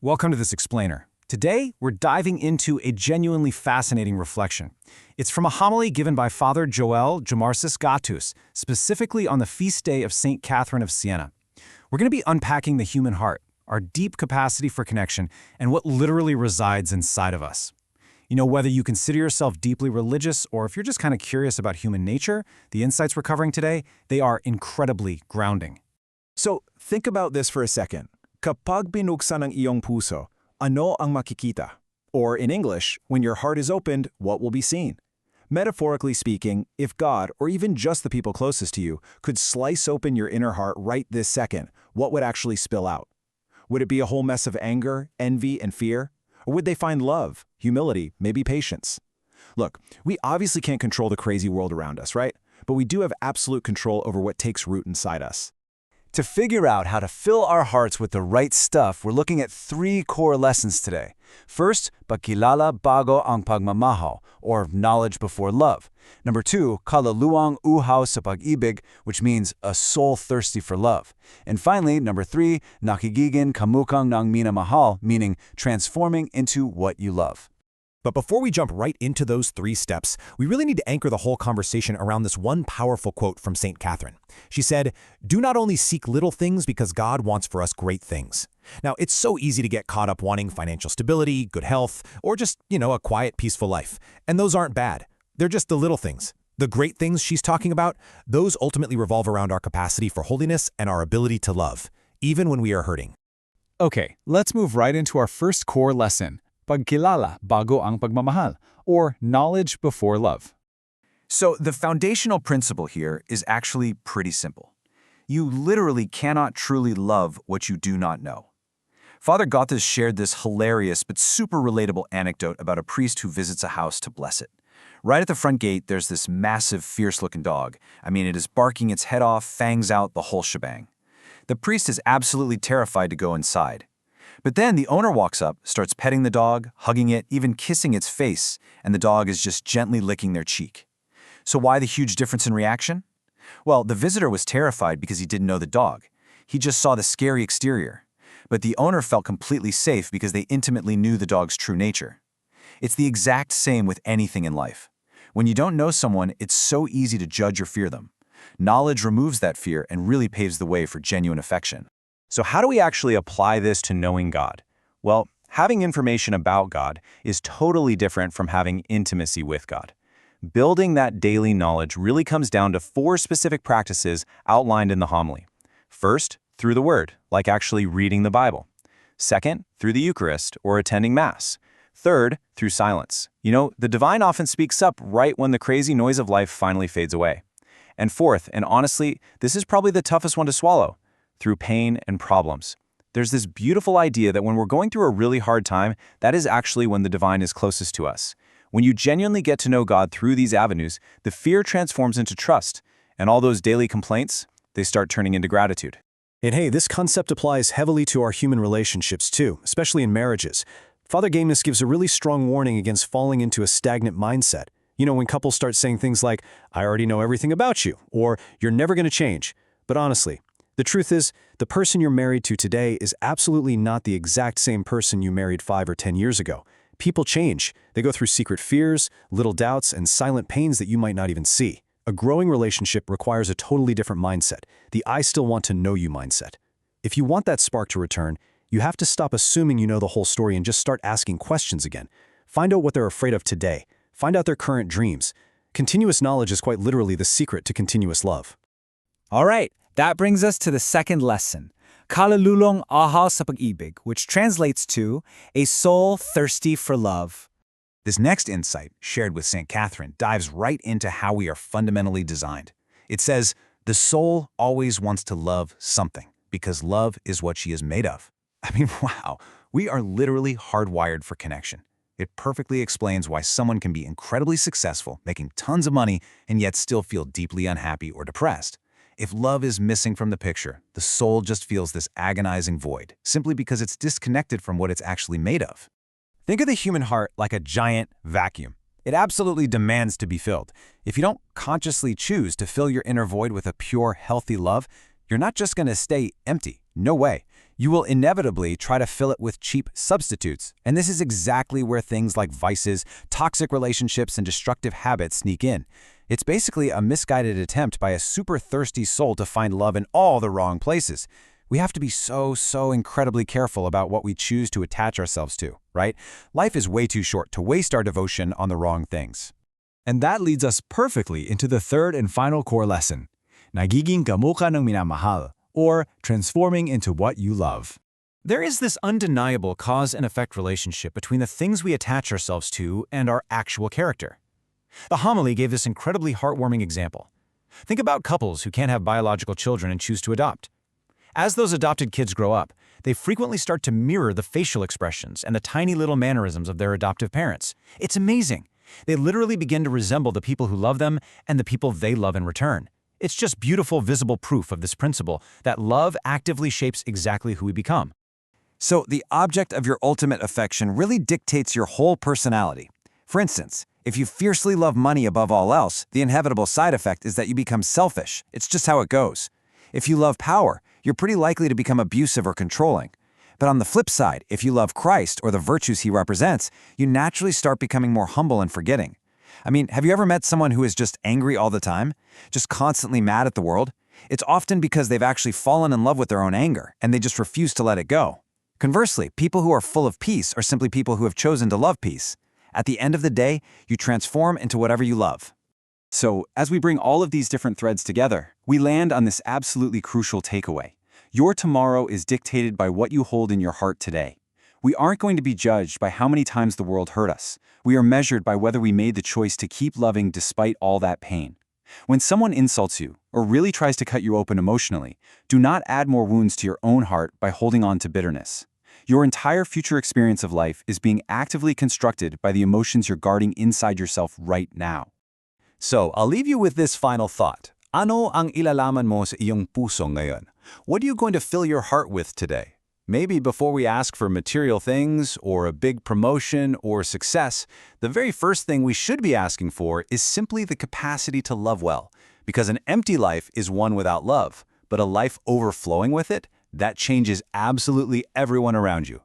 Welcome to this explainer. Today, we're diving into a genuinely fascinating reflection. It's from a homily given by Father Joel Jamarsis Gatus, specifically on the feast day of St. Catherine of Siena. We're going to be unpacking the human heart, our deep capacity for connection, and what literally resides inside of us. You know, whether you consider yourself deeply religious or if you're just kind of curious about human nature, the insights we're covering today, they are incredibly grounding. So, think about this for a second. Kapag binuksan ang iyong puso, ano ang makikita? Or in English, when your heart is opened, what will be seen? Metaphorically speaking, if God, or even just the people closest to you, could slice open your inner heart right this second, what would actually spill out? Would it be a whole mess of anger, envy, and fear? Or would they find love, humility, maybe patience? Look, we obviously can't control the crazy world around us, right? But we do have absolute control over what takes root inside us. To figure out how to fill our hearts with the right stuff, we're looking at 3 core lessons today. First, pagkilala bago ang pagmamahal, or knowledge before love. Number 2, kaluluwang uhaw sa pag-ibig, which means a soul thirsty for love. And finally, number 3, nakigiging kamukang ng minamahal, meaning transforming into what you love. But before we jump right into those 3 steps, we really need to anchor the whole conversation around this one powerful quote from St. Catherine. She said, "Do not only seek little things because God wants for us great things." Now, it's so easy to get caught up wanting financial stability, good health, or just, a quiet, peaceful life. And those aren't bad. They're just the little things. The great things she's talking about, those ultimately revolve around our capacity for holiness and our ability to love, even when we are hurting. Okay, let's move right into our first core lesson. Pagkilala bago ang pagmamahal, or knowledge before love. So the foundational principle here is actually pretty simple. You literally cannot truly love what you do not know. Father Gatus shared this hilarious but super relatable anecdote about a priest who visits a house to bless it. Right at the front gate, there's this massive, fierce-looking dog. It is barking its head off, fangs out, the whole shebang. The priest is absolutely terrified to go inside. But then the owner walks up, starts petting the dog, hugging it, even kissing its face, and the dog is just gently licking their cheek. So why the huge difference in reaction? Well, the visitor was terrified because he didn't know the dog. He just saw the scary exterior. But the owner felt completely safe because they intimately knew the dog's true nature. It's the exact same with anything in life. When you don't know someone, it's so easy to judge or fear them. Knowledge removes that fear and really paves the way for genuine affection. So how do we actually apply this to knowing God? Well, having information about God is totally different from having intimacy with God. Building that daily knowledge really comes down to 4 specific practices outlined in the homily. First, through the Word, like actually reading the Bible. Second, through the Eucharist, or attending Mass. Third, through silence. The divine often speaks up right when the crazy noise of life finally fades away. And fourth, and honestly, this is probably the toughest one to swallow, through pain and problems. There's this beautiful idea that when we're going through a really hard time, that is actually when the divine is closest to us. When you genuinely get to know God through these avenues, the fear transforms into trust, and all those daily complaints, they start turning into gratitude. And hey, this concept applies heavily to our human relationships too, especially in marriages. Father Gatus gives a really strong warning against falling into a stagnant mindset. When couples start saying things like, "I already know everything about you," or "You're never going to change." But honestly, the truth is, the person you're married to today is absolutely not the exact same person you married 5 or 10 years ago. People change. They go through secret fears, little doubts, and silent pains that you might not even see. A growing relationship requires a totally different mindset, the "I still want to know you" mindset. If you want that spark to return, you have to stop assuming you know the whole story and just start asking questions again. Find out what they're afraid of today. Find out their current dreams. Continuous knowledge is quite literally the secret to continuous love. All right. That brings us to the second lesson, kalululong ahaw sa pag-ibig, which translates to a soul thirsty for love. This next insight, shared with St. Catherine, dives right into how we are fundamentally designed. It says, the soul always wants to love something, because love is what she is made of. Wow, we are literally hardwired for connection. It perfectly explains why someone can be incredibly successful, making tons of money, and yet still feel deeply unhappy or depressed. If love is missing from the picture, the soul just feels this agonizing void, simply because it's disconnected from what it's actually made of. Think of the human heart like a giant vacuum. It absolutely demands to be filled. If you don't consciously choose to fill your inner void with a pure, healthy love, you're not just going to stay empty. No way. You will inevitably try to fill it with cheap substitutes, and this is exactly where things like vices, toxic relationships, and destructive habits sneak in. It's basically a misguided attempt by a super thirsty soul to find love in all the wrong places. We have to be so incredibly careful about what we choose to attach ourselves to, right? Life is way too short to waste our devotion on the wrong things. And that leads us perfectly into the third and final core lesson, nagiging kamukha ng minamahal, or transforming into what you love. There is this undeniable cause and effect relationship between the things we attach ourselves to and our actual character. The homily gave this incredibly heartwarming example. Think about couples who can't have biological children and choose to adopt. As those adopted kids grow up, they frequently start to mirror the facial expressions and the tiny little mannerisms of their adoptive parents. It's amazing. They literally begin to resemble the people who love them and the people they love in return. It's just beautiful, visible proof of this principle that love actively shapes exactly who we become. So the object of your ultimate affection really dictates your whole personality. For instance, if you fiercely love money above all else, the inevitable side effect is that you become selfish. It's just how it goes. If you love power, you're pretty likely to become abusive or controlling. But on the flip side, if you love Christ or the virtues he represents, you naturally start becoming more humble and forgiving. I mean, have you ever met someone who is just angry all the time? Just constantly mad at the world? It's often because they've actually fallen in love with their own anger, and they just refuse to let it go. Conversely, people who are full of peace are simply people who have chosen to love peace. At the end of the day, you transform into whatever you love. So, as we bring all of these different threads together, we land on this absolutely crucial takeaway. Your tomorrow is dictated by what you hold in your heart today. We aren't going to be judged by how many times the world hurt us. We are measured by whether we made the choice to keep loving despite all that pain. When someone insults you or really tries to cut you open emotionally, do not add more wounds to your own heart by holding on to bitterness. Your entire future experience of life is being actively constructed by the emotions you're guarding inside yourself right now. So, I'll leave you with this final thought. Ano ang ilalaman mo sa iyong puso ngayon? What are you going to fill your heart with today? Maybe before we ask for material things or a big promotion or success, the very first thing we should be asking for is simply the capacity to love well. Because an empty life is one without love, but a life overflowing with it, that changes absolutely everyone around you.